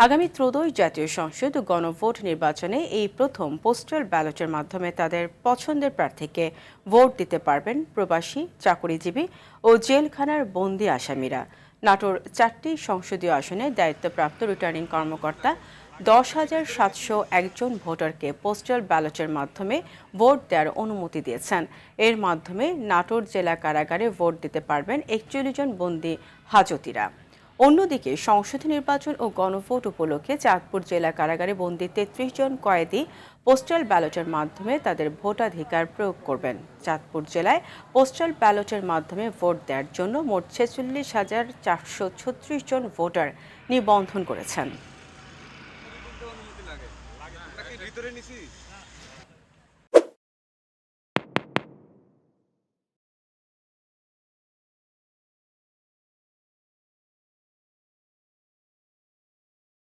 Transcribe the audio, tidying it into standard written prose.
আগামী ত্রয়োদশ জাতীয় সংসদ ও গণভোট নির্বাচনে এই প্রথম পোস্টাল ব্যালটের মাধ্যমে তাদের পছন্দের প্রার্থীকে ভোট দিতে পারবেন প্রবাসী, চাকরিজীবী ও জেলখানার বন্দি আসামিরা। নাটোর 4টি সংসদীয় আসনে দায়িত্বপ্রাপ্ত রিটার্নিং কর্মকর্তা 10,701 জন ভোটারকে পোস্টাল ব্যালটের মাধ্যমে ভোট দেওয়ার অনুমতি দিয়েছেন। এর মাধ্যমে নাটোর জেলা কারাগারে ভোট দিতে পারবেন 41 জন বন্দি হাজতিরা। অন্যদিকে সংসদীয় নির্বাচন ও গণভোট উপলক্ষে চাঁদপুর জেলা কারাগারে বন্দী 33 জন কয়েদি পোস্টাল ব্যালটের মাধ্যমে তাদের ভোটাধিকার প্রয়োগ করবেন। চাঁদপুর জেলায় পোস্টাল ব্যালটের মাধ্যমে ভোট দেওয়ার জন্য মোট 46,436 জন ভোটার নিবন্ধন করেছেন।